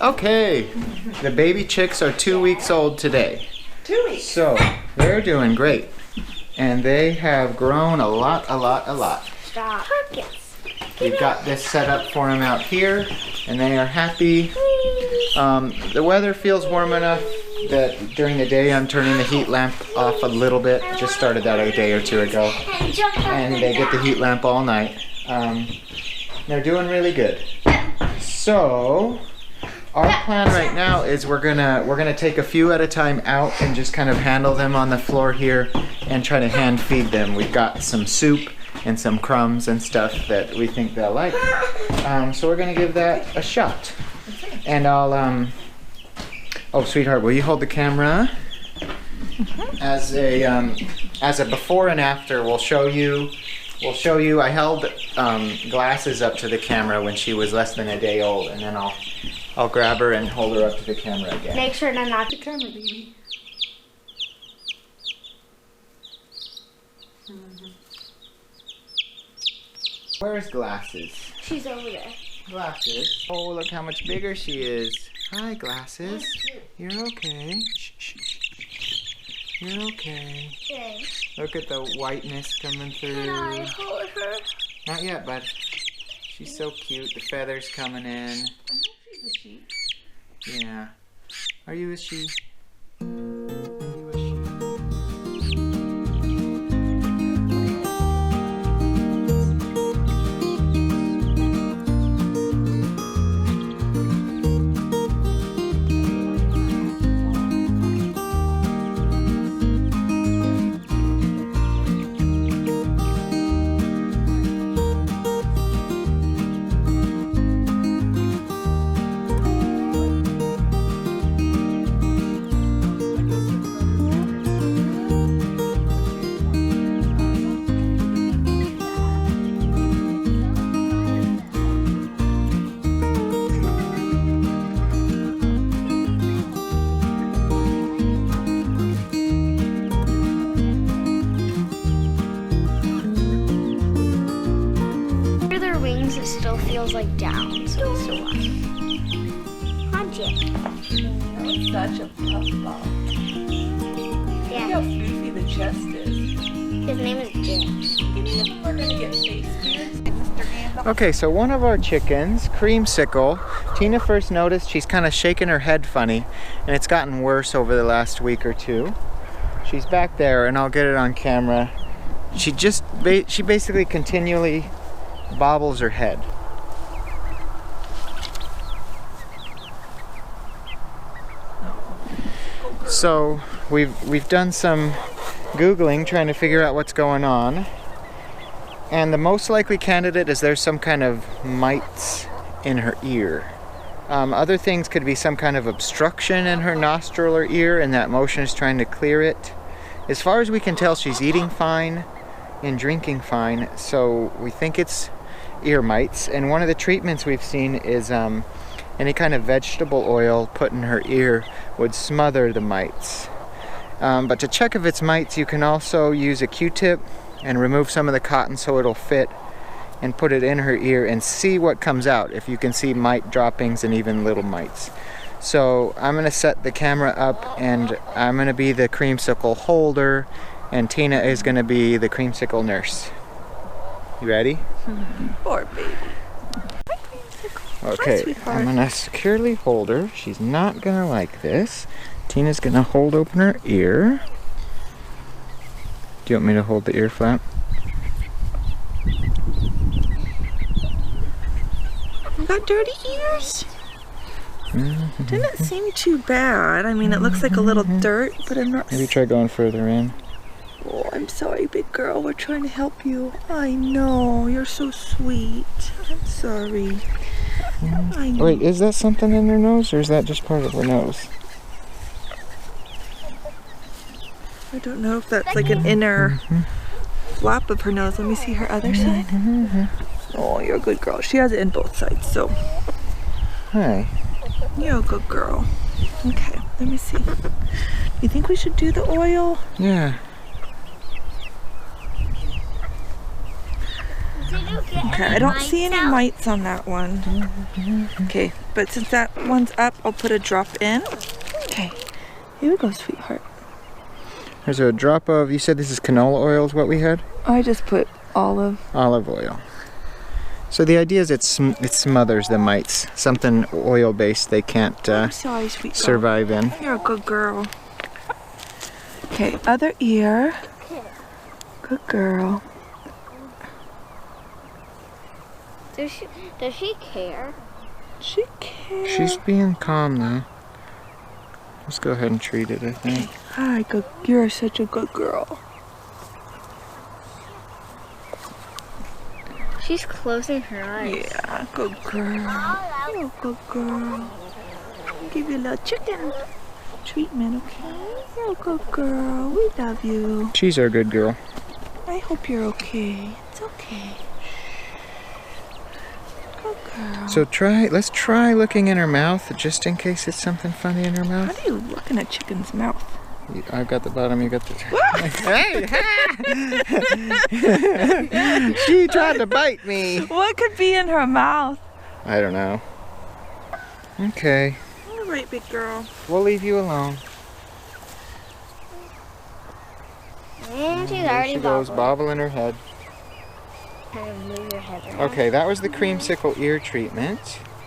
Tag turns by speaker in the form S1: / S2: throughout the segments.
S1: Okay, the baby chicks are 2 weeks old today.
S2: 2 weeks.
S1: So they're doing great. And they have grown a lot.
S3: Stop.
S1: We've got this set up for them out here, and they are happy. The weather feels warm enough that during the day I'm turning the heat lamp off a little bit. Just started that a day or two ago. And they get the heat lamp all night. They're doing really good. So our plan right now is we're gonna take a few at a time out and just kind of handle them on the floor here and try to hand feed them. We've got some soup and some crumbs and stuff that we think they'll like. So we're gonna give that a shot. And I'll oh sweetheart, will you hold the camera? As a before and after, we'll show you. I held glasses up to the camera when she was less than a day old, and then I'll grab her and hold her up to the camera again.
S3: Make sure to knock
S2: The camera, baby.
S1: Where's Glasses?
S3: She's over there.
S1: Glasses. Oh, look how much bigger she is. Hi, Glasses. You're okay. Shh, shh, shh. You're okay.
S3: Okay.
S1: Look at the whiteness coming through.
S3: Can I hold her?
S1: Not yet, bud. She's so cute. The feathers coming in.
S2: I hope she's a sheep.
S1: Yeah. Are you a she?
S3: It still feels like down, so it's still up. Magic.
S2: Such a puffball. Look
S3: Yeah.
S2: how floofy the chest is.
S3: His name is James.
S2: Any of them are gonna get face beards.
S1: Okay, so one of our chickens, Creamsicle, Tina first noticed she's kind of shaking her head funny, and it's gotten worse over the last week or two. She's back there, and I'll get it on camera. She basically continually bobbles her head. So we've done some Googling trying to figure out what's going on, and the most likely candidate is there's some kind of mites in her ear. Other things could be some kind of obstruction in her nostril or ear, and that motion is trying to clear it. As far as we can tell, she's eating fine and drinking fine, so we think it's ear mites. And one of the treatments we've seen is any kind of vegetable oil put in her ear would smother the mites. But to check if it's mites, you can also use a Q-tip and remove some of the cotton so it'll fit, and put it in her ear and see what comes out, if you can see mite droppings and even little mites. So I'm going to set the camera up, and I'm going to be the Creamsicle holder, and Tina is going to be the Creamsicle nurse. You ready?
S2: Poor baby.
S1: Okay, I'm going to securely hold her. She's not going to like this. Tina's going to hold open her ear. Do you want me to hold the ear flap?
S2: You got dirty ears? Didn't seem too bad. I mean, it looks like a little dirt, but I'm not...
S1: Maybe try going further in.
S2: Oh, I'm sorry, big girl. We're trying to help you. I know. You're so sweet. I'm sorry. I know.
S1: Wait, is that something in her nose, or is that just part of her nose?
S2: I don't know if that's like an inner flap of her nose. Let me see her other side. Oh, you're a good girl. She has it in both sides, so...
S1: Hi.
S2: You're a good girl. Okay, let me see. Do you think we should do the oil?
S1: Yeah.
S3: Did you get
S2: Okay, I don't see any mites on that one. Okay, but since that one's up, I'll put a drop in. Okay, here we go, sweetheart.
S1: There's a drop of, you said this is canola oil is what we had?
S2: I just put olive.
S1: Olive oil. So the idea is it smothers the mites. Something oil-based they can't
S2: I'm sorry, sweet girl.
S1: survive in.
S2: You're a good girl. Okay, other ear. Good girl.
S3: Does she care?
S2: She cares.
S1: She's being calm though. Let's go ahead and treat it, I think.
S2: Hi, good. You're such a good girl.
S3: She's closing her eyes.
S2: Yeah, good girl. You're a good girl. Give you a little chicken treatment, okay? You're a good girl. We love you.
S1: She's our good girl.
S2: I hope you're okay. It's okay. Good girl.
S1: So let's try looking in her mouth just in case it's something funny in her
S2: How
S1: mouth.
S2: do you look in a chicken's mouth?
S1: I've got the bottom, you got the Hey! She tried to bite me.
S2: What could be in her mouth?
S1: I don't know. Okay,
S2: All right, big girl.
S1: we'll leave you alone.
S3: And she's
S1: There
S3: already
S1: she goes,
S3: bobbling.
S1: bobbling her head.
S3: Kind of move your head around.
S1: Okay, that was the creamsicle ear treatment.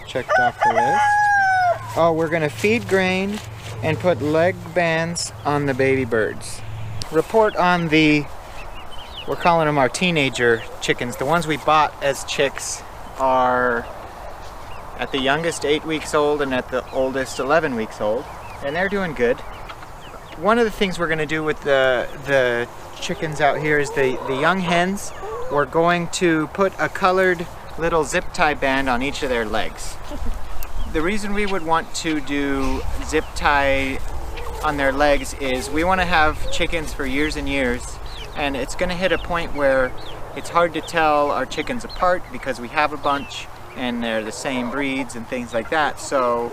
S1: Checked off the list. Oh, we're gonna feed grain and put leg bands on the baby birds. Report on we're calling them our teenager chickens. The ones we bought as chicks are at the youngest 8 weeks old and at the oldest 11 weeks old. And they're doing good. One of the things we're gonna do with the chickens out here is the young hens, we're going to put a colored little zip tie band on each of their legs. The reason we would want to do zip tie on their legs is we want to have chickens for years and years, and it's going to hit a point where it's hard to tell our chickens apart because we have a bunch and they're the same breeds and things like that. So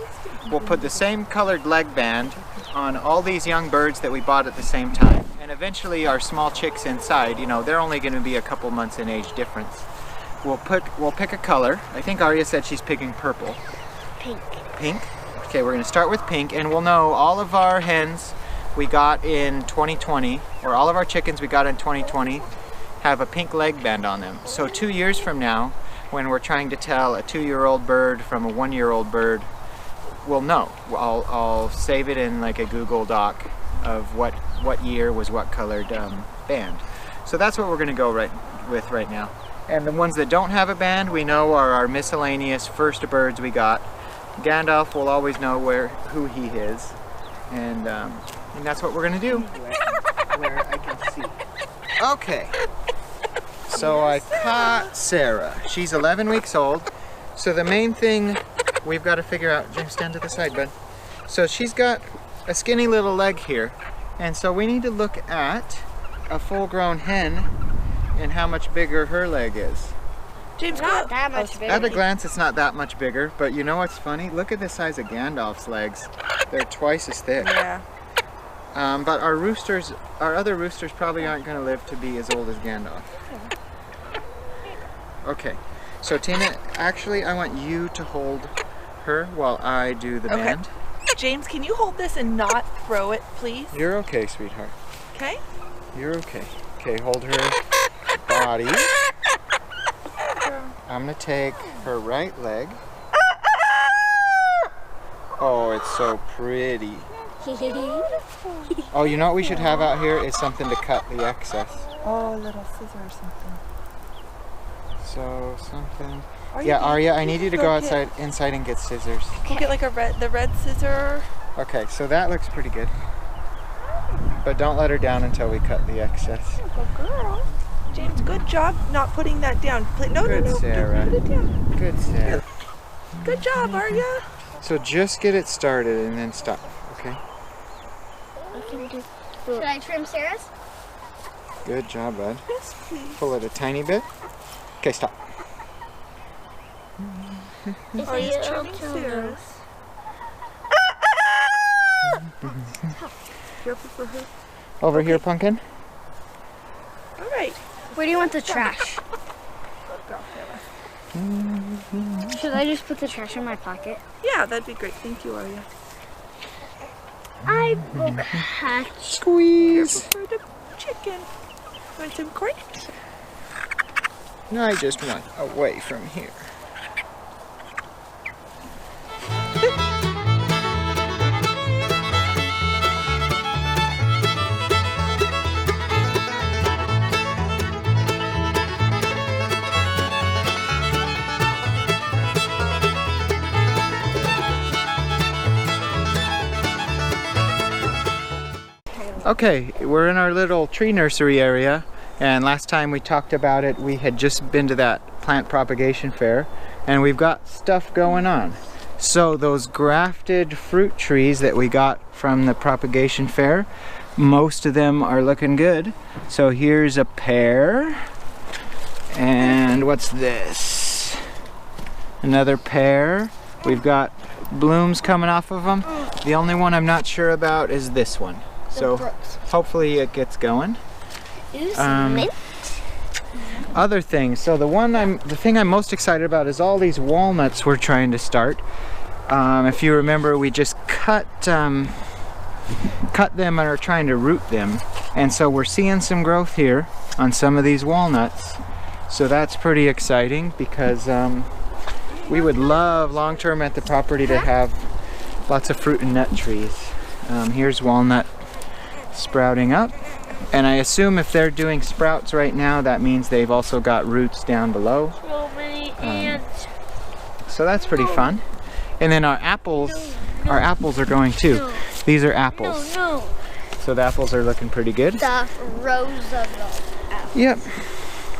S1: we'll put the same colored leg band on all these young birds that we bought at the same time. And eventually our small chicks inside, you know, they're only going to be a couple months in age difference. We'll pick a color. I think Arya said she's picking purple.
S3: Pink.
S1: Pink? Okay, we're gonna start with pink, and we'll know all of our hens we got in 2020, or all of our chickens we got in 2020, have a pink leg band on them. So 2 years from now, when we're trying to tell a 2-year-old bird from a 1-year-old bird, we'll know. I'll save it in like a Google Doc of what year was what colored band. So that's what we're gonna go with right now. And the ones that don't have a band, we know are our miscellaneous first birds we got. Gandalf will always know who he is, and that's what we're gonna do. Where I can see. Okay. So I caught Sarah. She's 11 weeks old. So the main thing we've got to figure out. James, stand to the side, bud. So she's got a skinny little leg here, and so we need to look at a full-grown hen and how much bigger her leg is.
S2: James,
S3: Not that much bigger.
S1: At a glance, it's not that much bigger, but you know what's funny? Look at the size of Gandalf's legs. They're twice as thick.
S2: Yeah.
S1: But our other roosters probably aren't going to live to be as old as Gandalf. Okay, so Tina, actually I want you to hold her while I do the
S2: Okay.
S1: band.
S2: James, can you hold this and not throw it, please?
S1: You're okay, sweetheart.
S2: Okay?
S1: You're okay. Okay, hold her body. I'm gonna take her right leg. Oh, it's so pretty. Oh, you know what we should have out here is something to cut the excess.
S2: Oh, a little scissor or something.
S1: So something.
S2: Arya,
S1: Yeah,
S2: can
S1: Arya, I need you to go
S2: get-
S1: inside and get scissors.
S2: Can you get like the red scissor?
S1: Okay, so that looks pretty good. But don't let her down until we cut the excess.
S2: Good girl. James, good job not putting that down. No,
S1: Good,
S2: no,
S1: Sarah.
S2: Put it down.
S1: Good, Sarah.
S2: Good job, Arya.
S1: So just get it started and then stop, okay?
S3: Should I trim Sarah's?
S1: Good job, bud.
S2: Yes, please.
S1: Pull it a tiny bit. Okay, stop.
S2: Arya's trimming Sarah's. Careful for her.
S1: Over here, Pumpkin.
S2: All right.
S3: Where do you want the trash?
S2: girl, Taylor.
S3: Should I just put the trash in my pocket?
S2: Yeah, that'd be great. Thank you, Aria.
S3: I will catch.
S1: Squeeze.
S2: For the chicken. Want some corn?
S1: I just want away from here. Okay, we're in our little tree nursery area, and last time we talked about it, we had just been to that plant propagation fair, and we've got stuff going on. So those grafted fruit trees that we got from the propagation fair, most of them are looking good. So here's a pear, and what's this? Another pear. We've got blooms coming off of them. The only one I'm not sure about is this one. So hopefully it gets going.
S3: Mint.
S1: Other things. So the thing I'm most excited about is all these walnuts we're trying to start. If you remember, we just cut them and are trying to root them, and so we're seeing some growth here on some of these walnuts. So that's pretty exciting because we would love long term at the property to have lots of fruit and nut trees. Here's walnut sprouting up, and I assume if they're doing sprouts right now, that means they've also got roots down below.
S3: So many ants.
S1: So that's pretty fun. And then our apples are going too. These are apples.
S3: No.
S1: So the apples are looking pretty good.
S3: The rows of them.
S1: Yep.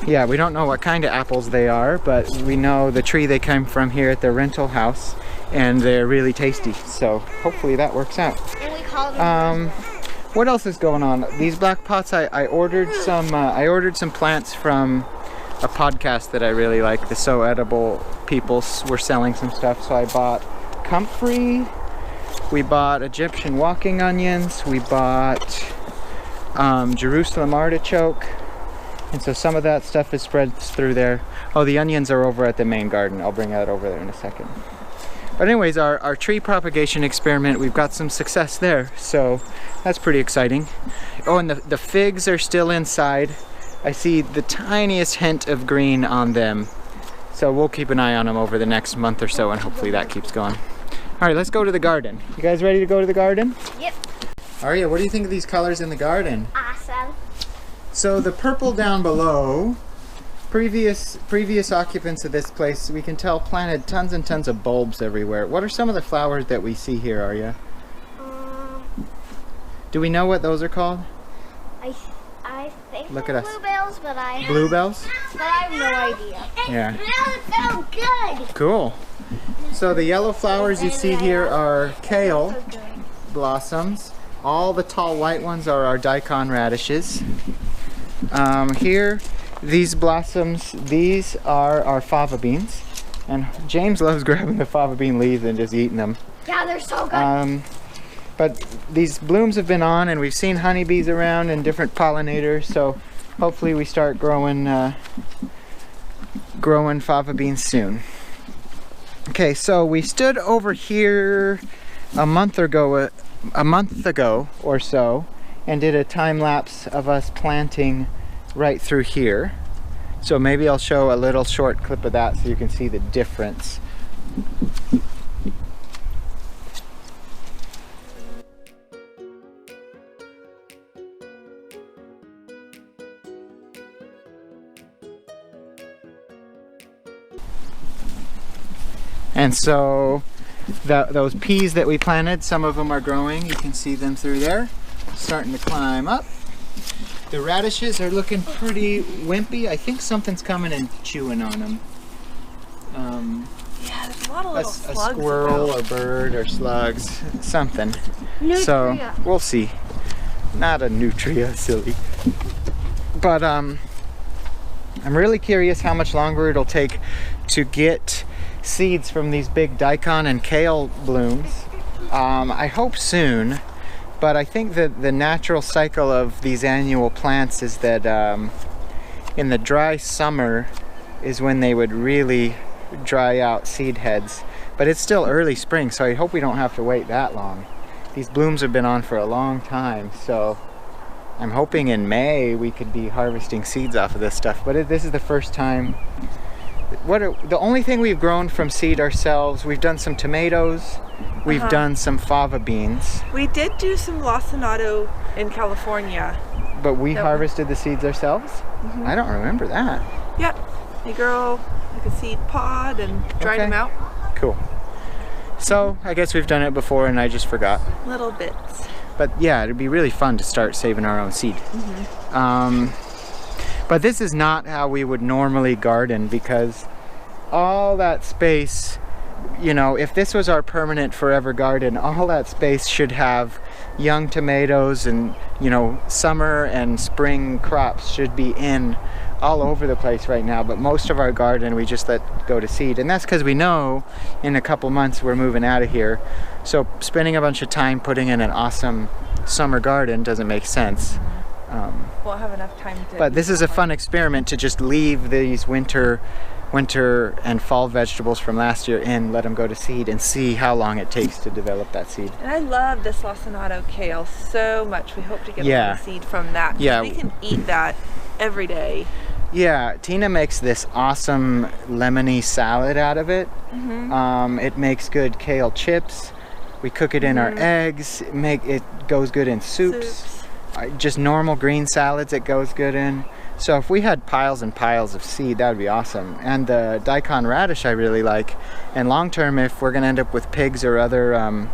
S1: Yeah, we don't know what kind of apples they are, but we know the tree they came from here at the rental house, and they're really tasty. So hopefully that works out.
S3: And we call them
S1: What else is going on? These black pots, I ordered some plants from a podcast that I really like. The So Edible people were selling some stuff, so I bought comfrey. We bought Egyptian walking onions. We bought Jerusalem artichoke. And so some of that stuff is spread through there. Oh, the onions are over at the main garden. I'll bring that over there in a second. But anyways, our tree propagation experiment, we've got some success there. So that's pretty exciting. Oh, and the figs are still inside. I see the tiniest hint of green on them. So we'll keep an eye on them over the next month or so, and hopefully that keeps going. All right, let's go to the garden. You guys ready to go to the garden?
S3: Yep.
S1: Aria, what do you think of these colors in the garden?
S3: Awesome.
S1: So the purple down below, previous occupants of this place, we can tell, planted tons and tons of bulbs everywhere. What are some of the flowers that we see here, Aria? Do we know what those are called?
S3: I think
S1: Look
S3: they're
S1: at us.
S3: bluebells, but I
S1: Bluebells?
S3: have no idea.
S1: Yeah.
S3: Smells so good.
S1: Cool. So the yellow flowers you see here are kale blossoms. All the tall white ones are our daikon radishes. Here, these blossoms, these are our fava beans. And James loves grabbing the fava bean leaves and just eating them.
S3: Yeah, they're so good.
S1: But these blooms have been on, and we've seen honeybees around and different pollinators, so hopefully we start growing fava beans soon. Okay, so we stood over here a month ago or so and did a time lapse of us planting right through here. So maybe I'll show a little short clip of that so you can see the difference. And so those peas that we planted, some of them are growing. You can see them through there, starting to climb up. The radishes are looking pretty wimpy. I think something's coming and chewing on them.
S2: Yeah, there's a lot of little
S1: A
S2: slugs.
S1: squirrel
S2: about.
S1: or bird or slugs, something.
S3: Nutria.
S1: So we'll see. Not a nutria, silly. But I'm really curious how much longer it'll take to get seeds from these big daikon and kale blooms. I hope soon, but I think that the natural cycle of these annual plants is that in the dry summer is when they would really dry out seed heads. But it's still early spring, so I hope we don't have to wait that long. These blooms have been on for a long time, so I'm hoping in May we could be harvesting seeds off of this stuff. But this is the first time. The only thing we've grown from seed ourselves, we've done some tomatoes, we've done some fava beans.
S2: We did do some lacinato in California.
S1: But we harvested the seeds ourselves? I don't remember that.
S2: Yep. They grow like a seed pod and dried them out.
S1: Cool. So I guess we've done it before and I just forgot.
S2: Little bits.
S1: But yeah, it'd be really fun to start saving our own seed. But this is not how we would normally garden, because all that space, you know, if this was our permanent forever garden, all that space should have young tomatoes and, you know, summer and spring crops should be in all over the place right now. But most of our garden we just let go to seed, and that's because we know in a couple months we're moving out of here. So spending a bunch of time putting in an awesome summer garden doesn't make sense.
S2: Won't have enough time to.
S1: But this is a fun experiment to just leave these winter and fall vegetables from last year in, let them go to seed, and see how long it takes to develop that seed.
S2: And I love this lacinato kale so much. We hope to get a lot of seed from that.
S1: Yeah.
S2: We can eat that every day.
S1: Yeah, Tina makes this awesome lemony salad out of it. It makes good kale chips. We cook it in our eggs. It goes good in soups. Just normal green salads it goes good in. So if we had piles and piles of seed, that would be awesome. And the daikon radish I really like. And long term, if we're gonna end up with pigs or other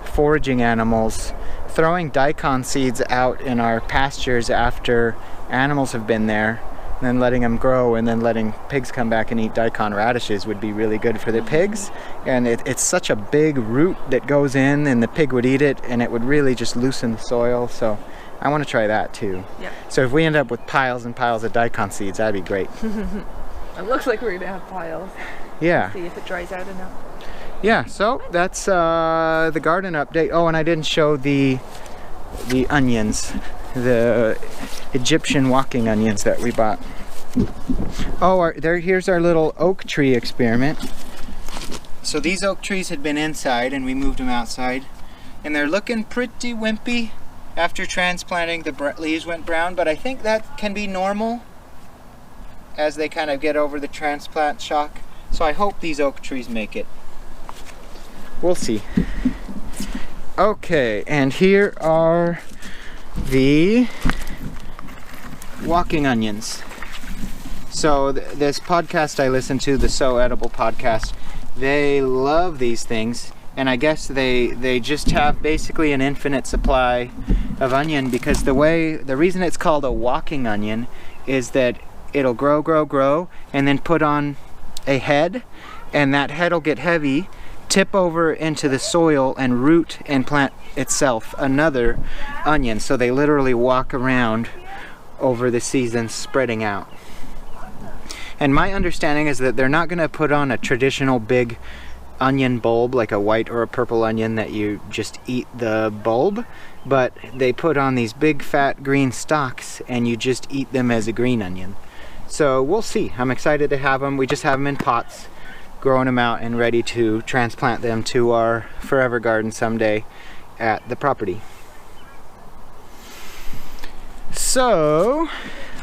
S1: foraging animals, throwing daikon seeds out in our pastures after animals have been there, and then letting them grow, and then letting pigs come back and eat daikon radishes would be really good for the pigs. And it's such a big root that goes in, and the pig would eat it, and it would really just loosen the soil. So I want to try that too.
S2: Yeah.
S1: So if we end up with piles and piles of daikon seeds, that'd be great.
S2: It looks like we're gonna have piles.
S1: Yeah.
S2: See if it dries out enough.
S1: Yeah, so that's the garden update. Oh, and I didn't show the onions, the Egyptian walking onions that we bought. Oh, here's our little oak tree experiment. So these oak trees had been inside and we moved them outside, and they're looking pretty wimpy. After transplanting, the leaves went brown, but I think that can be normal as they kind of get over the transplant shock. So I hope these oak trees make it. We'll see. Okay, and here are the walking onions. So this podcast I listen to, the So Edible podcast, they love these things, and I guess they just have basically an infinite supply of onion, because the reason it's called a walking onion is that it'll grow, and then put on a head, and that head will get heavy, tip over into the soil, and root and plant itself another onion. So they literally walk around over the seasons, spreading out. And my understanding is that they're not going to put on a traditional big onion bulb, like a white or a purple onion that you just eat the bulb, but they put on these big fat green stalks and you just eat them as a green onion. So we'll see. I'm excited to have them. We just have them in pots, growing them out and ready to transplant them to our forever garden someday at the property. So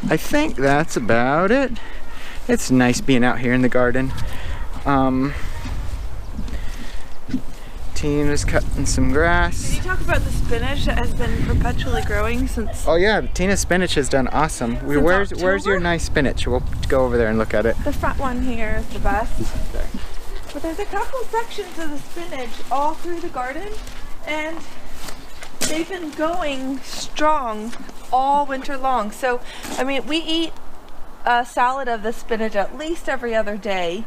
S1: I think that's about it. It's nice being out here in the garden. Tina's cutting some grass.
S2: Can you talk about the spinach that has been perpetually growing since?
S1: Oh yeah, Tina's spinach has done awesome. Where's your nice spinach? We'll go over there and look at it.
S2: The front one here is the best.
S1: Okay.
S2: But there's a couple sections of the spinach all through the garden, and they've been going strong all winter long. So, I mean, we eat a salad of the spinach at least every other day,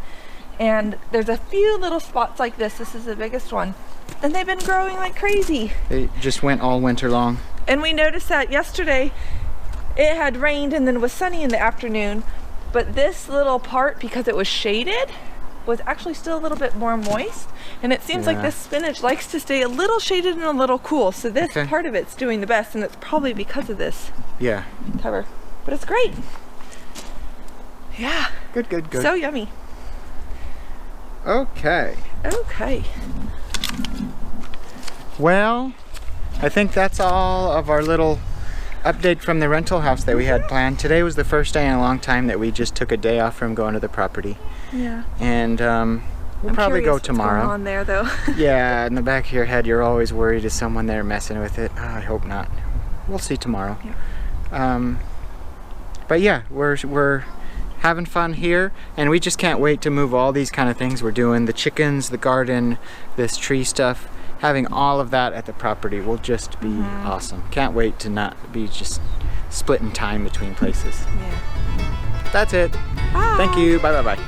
S2: and there's a few little spots like this. This is the biggest one, and they've been growing like crazy.
S1: They just went all winter long.
S2: And we noticed that yesterday it had rained and then it was sunny in the afternoon, but this little part, because it was shaded, was actually still a little bit more moist, and it seems like this spinach likes to stay a little shaded and a little cool. So this part of it's doing the best, and it's probably because of this
S1: Yeah.
S2: cover. But it's great. Yeah.
S1: Good, good, good.
S2: So yummy.
S1: Okay.
S2: Okay.
S1: Well, I think that's all of our little update from the rental house that we had planned. Today was the first day in a long time that we just took a day off from going to the property.
S2: Yeah.
S1: And we'll
S2: I'm
S1: probably
S2: curious
S1: go
S2: what's
S1: tomorrow.
S2: going on there, though.
S1: Yeah, in the back of your head, you're always worried, is someone there messing with it? Oh, I hope not. We'll see tomorrow.
S2: Yeah.
S1: But yeah, we're having fun here, and we just can't wait to move all these kind of things we're doing. The chickens, the garden, this tree stuff. Having all of that at the property will just be awesome. Can't wait to not be just splitting time between places.
S2: Yeah.
S1: That's it.
S2: Bye.
S1: Thank you. Bye, bye, bye.